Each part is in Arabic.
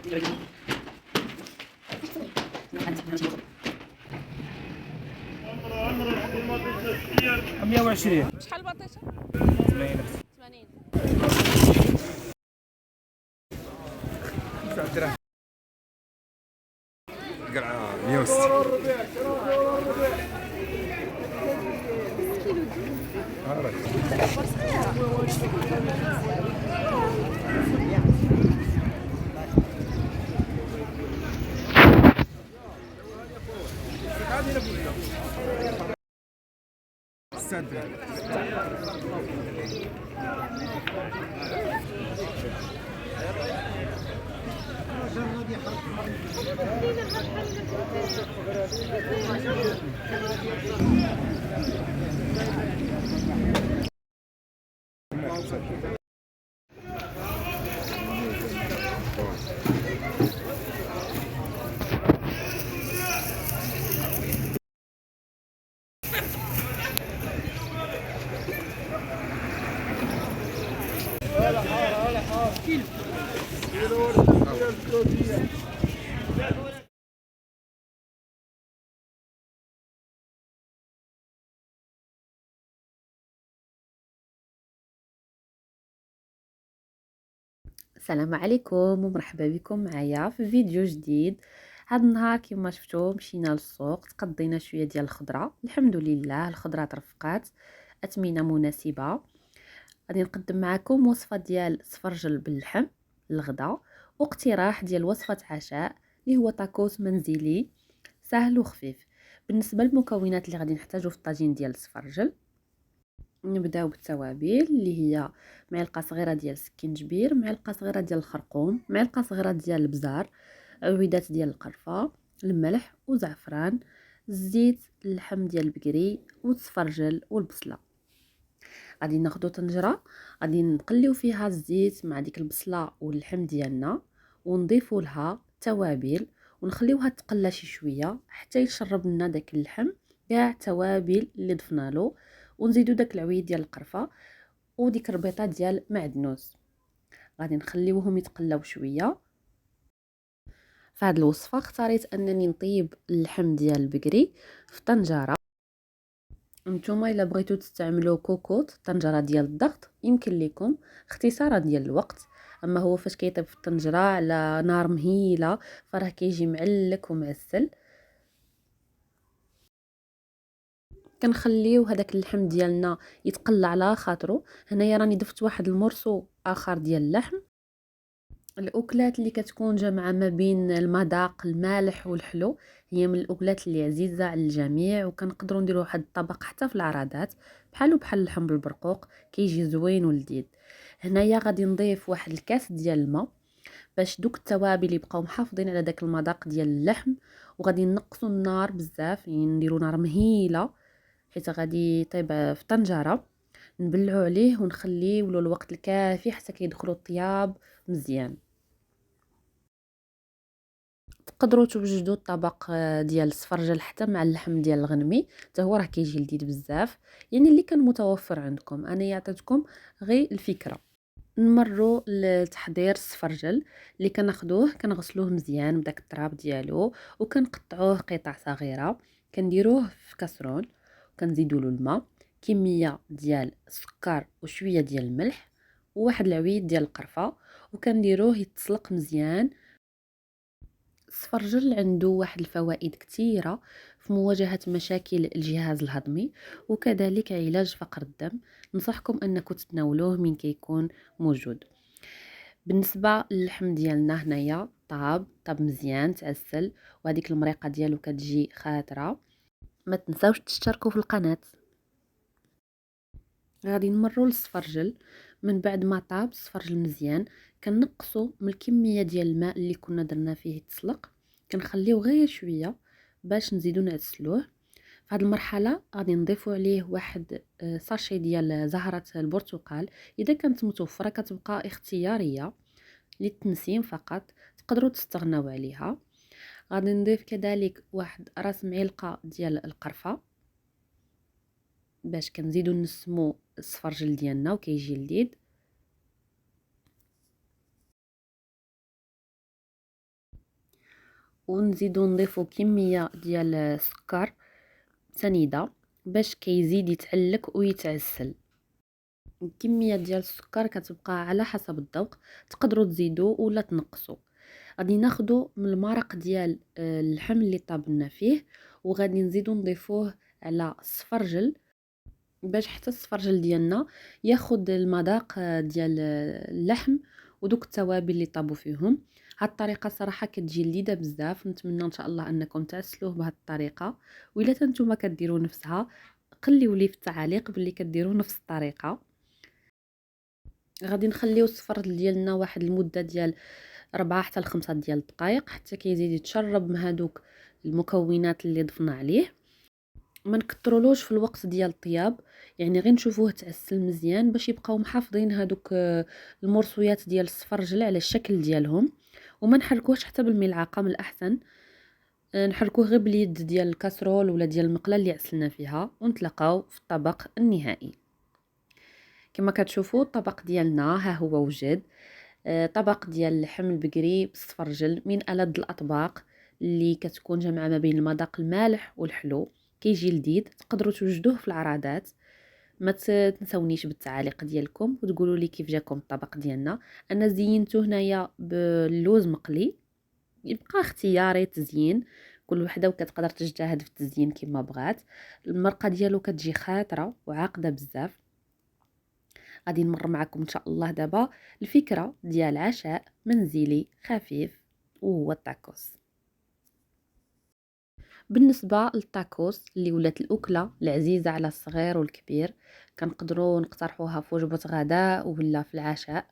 120. شحال البطيشه؟ 80. 80. 9 دراهم. قرعه 160. السلام عليكم ومرحبا بكم معايا في فيديو جديد. هذا النهار كما شفتوا مشينا للسوق، تقضينا شويه ديال الخضره، الحمد لله الخضره ترفقات، اثمنه مناسبه. غادي نقدم معكم وصفه ديال سفرجل باللحم للغدا، واقتراح ديال وصفه عشاء اللي هو طاكوس منزلي سهل وخفيف. بالنسبه للمكونات اللي غادي نحتاجو في الطاجين ديال السفرجل، نبداو بالتوابل اللي هي معلقه صغيره ديال السكينجبير، معلقه صغيره ديال الخرقوم، معلقه صغيره ديال البزار، عويدات ديال القرفه، الملح وزعفران، الزيت، اللحم ديال البقري والسفرجل والبصله. غادي ناخذ طنجره، غادي نقليو فيها الزيت مع ديك البصله واللحم ديالنا، ونضيفوا لها توابل ونخليوها تقلى شي شويه حتى يشرب لنا داك اللحم كاع التوابل اللي ضفنا له، ونزيدو داك العويد ديال القرفه وديك الربيطه ديال معدنوس. غادي نخليوهم يتقلاو شويه. في هذه الوصفه اختاريت انني نطيب اللحم ديال البقري في طنجره. نتوما الا بغيتو تستعملوا كوكوط طنجره ديال الضغط يمكن لكم، اختصارا ديال الوقت. اما هو فاش كيطيب في الطنجره على نار مهيله فراه كيجي معلك ومعسل. كنخليو هذاك اللحم ديالنا يتقلى على خاطرو. هنايا راني ضفت واحد المرسو اخر ديال اللحم. الاكلات اللي كتكون جامعه ما بين المذاق المالح والحلو هي من الاكلات اللي عزيزه على الجميع، وكنقدروا نديروا واحد الطبق حتى في العراضات بحال اللحم بالبرقوق، كيجي زوين ولذيذ. هنايا غادي نضيف واحد الكاس ديال الماء باش دوك التوابل يبقاو محافظين على داك المذاق ديال اللحم، وغادي نقصوا النار بزاف، يعني نديروا نار مهيله حيت غادي يطيب في طنجره. نبلعو عليه ونخليه له الوقت الكافي حتى كيدخلوا الطياب مزيان. تقدروا توجدوا الطبق ديال السفرجل حتى مع اللحم ديال الغنمي، حتى هو راه كيجي لذيذ بزاف، يعني اللي كان متوفر عندكم. انا عطيتكم غير الفكره. نمروا لتحضير السفرجل. اللي كناخذوه كنغسلوه مزيان بداك التراب ديالو، وكنقطعوه قطع صغيره، كنديروه في كاسرون، وكنزيدوا له الماء، كميه ديال السكر وشويه ديال الملح وواحد العويد ديال القرفه، وكنديروه يتسلق مزيان. السفرجل عنده واحد الفوائد كثيره في مواجهه مشاكل الجهاز الهضمي، وكذلك علاج فقر الدم. ننصحكم انكم تتناولوه من كيكون موجود. بالنسبه للحم ديالنا هنايا طاب مزيان تعسل، وهذيك المريقه ديالو كتجي خاطره. ما تنساوش تشتركوا في القناه. غادي نمروا للسفرجل. من بعد ما طاب السفرجل مزيان كنقصوا من الكميه ديال الماء اللي كنا درنا فيه يتسلق، كنخليوه غير شويه باش نزيدو نعسلوه. في هذه المرحله غادي نضيفوا عليه واحد ساشي ديال زهره البرتقال، اذا كانت متوفره كتبقى اختياريه للتنسيم فقط، تقدروا تستغناو عليها. غادي نضيف كذلك واحد راس معلقه ديال القرفه باش كنزيدو نسمو السفرجل ديالنا وكيجي لذيذ. ونزيدو نضيفو كميه ديال السكر سنيده باش كيزيد يتعلك ويتعسل. الكميه ديال السكر كتبقى على حسب الذوق، تقدروا تزيدوا ولا تنقصوا. غادي ناخدو من المرق ديال اللحم اللي طابلنا فيه، وغادي نزيدو نضيفوه على السفرجل باش حتى السفرجل ديالنا ياخد المذاق ديال اللحم ودوك التوابل اللي طابوا فيهم. هاد الطريقه صراحه كتجي لذيذه بزاف، نتمنى ان شاء الله انكم تعسلوه بهاد الطريقه، وإلا نتوما كديروا نفسها خليوا لي في التعاليق باللي كديروا نفس الطريقه. غادي نخليو السفرجل ديالنا واحد المده ديال 4 حتى ل 5 ديال الدقائق حتى كيزيد يتشرب من هادوك المكونات اللي ضفنا عليه. ما نكترولوش في الوقت ديال الطياب، يعني غير نشوفوه تعسل مزيان باش يبقاو محافظين هادوك المرصويات ديال السفرجل على الشكل ديالهم. وما نحركوهش حتى بالملعقه، من الاحسن نحركوه غير باليد ديال الكاسرول ولا ديال المقله اللي عسلنا فيها، ونتلاقاو في الطبق النهائي. كما كتشوفوا الطبق ديالنا ها هو وجد. طبق ديال اللحم البقري بالسفرجل من ألذ الأطباق اللي كتكون جامعة ما بين المذاق المالح والحلو، كيجي لذيذ. تقدروا توجدوه في العراضات. ما تنسونيش بالتعاليق ديالكم وتقولوا لي كيف جاكم الطبق ديالنا. انا زينته هنايا باللوز مقلي، يبقى اختياري تزيين، كل وحده وكتقدر تجتهد في التزيين كما بغات. المرقه ديالو كتجي خاطره وعاقده بزاف. غادي نمر معكم ان شاء الله دابا الفكره ديال عشاء منزلي خفيف وهو التاكوس. بالنسبه للتاكوس اللي ولات الاكله العزيزه على الصغير والكبير، كنقدروا نقترحوها في وجبه غداء ولا في العشاء.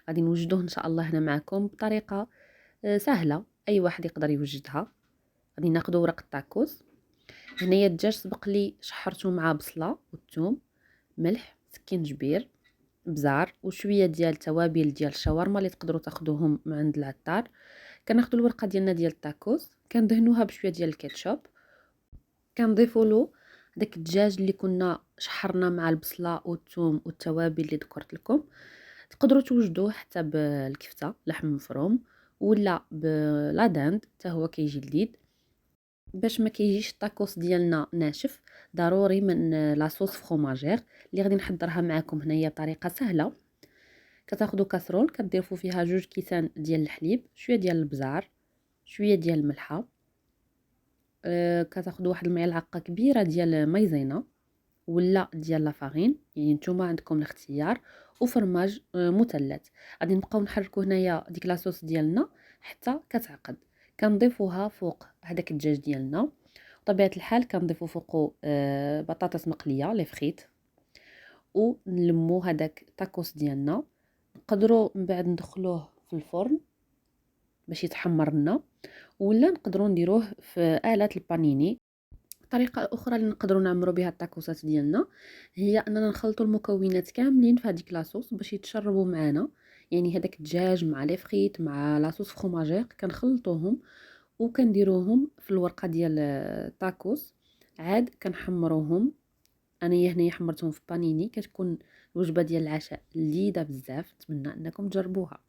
غادي نوجدوه ان شاء الله هنا معكم بطريقه سهله، اي واحد يقدر يوجدها. غادي ناخذ ورق التاكوس. هنايا الدجاج سبق لي شحرته مع بصله والثوم، ملح، سكينجبير، بزار وشويه ديال توابل ديال الشاورما اللي تقدروا تاخذوهم من عند العطار. كناخذوا الورقه ديالنا ديال التاكوس، كندهنوها بشويه ديال الكاتشوب، كنضيفوا له داك الدجاج اللي كنا شحرنا مع البصله والثوم والتوابل اللي ذكرت لكم. تقدروا توجدوه حتى بالكفته لحم مفروم ولا بلا داند، حتى هو كيجي لذيذ. باش ما كيجيش الطاكوس ديالنا ناشف، ضروري من لاصوص فروماجير اللي غادي نحضرها معكم هنايا بطريقه سهله. كتاخذوا كاسرول كتضيفوا فيها 2 كيسان ديال الحليب، شويه ديال البزار، شويه ديال الملحه، كتاخذوا واحد الملعقه كبيره ديال مايزينا ولا ديال لافارين، يعني نتوما عندكم الاختيار، وفرماج مثلث. غادي نبقاو نحركوا هنايا ديك لاصوص ديالنا حتى كتعقد. كنضيفوها فوق هذاك الدجاج ديالنا، بطبيعه الحال كنضيفوا فوقو بطاطس مقليه لي فريت، ونلمو هذاك التاكوس ديالنا. نقدروا من بعد ندخلوه في الفرن باش يتحمر لنا، ولا نقدروا نديروه في آلة البانيني. الطريقه الاخرى اللي نقدروا نعمروا بها التاكوسات ديالنا هي اننا نخلطوا المكونات كاملين في هذيك لاصوص باش يتشربوا معنا. يعني هذاك الدجاج مع لي فريت مع لاصوص فروماجير كنخلطوهم وكنديروهم في الورقه ديال التاكوس، عاد كنحمروهم. انا هنايا حمرتهم في بانيني، كتكون الوجبه ديال العشاء لذيذه بزاف، نتمنى انكم تجربوها.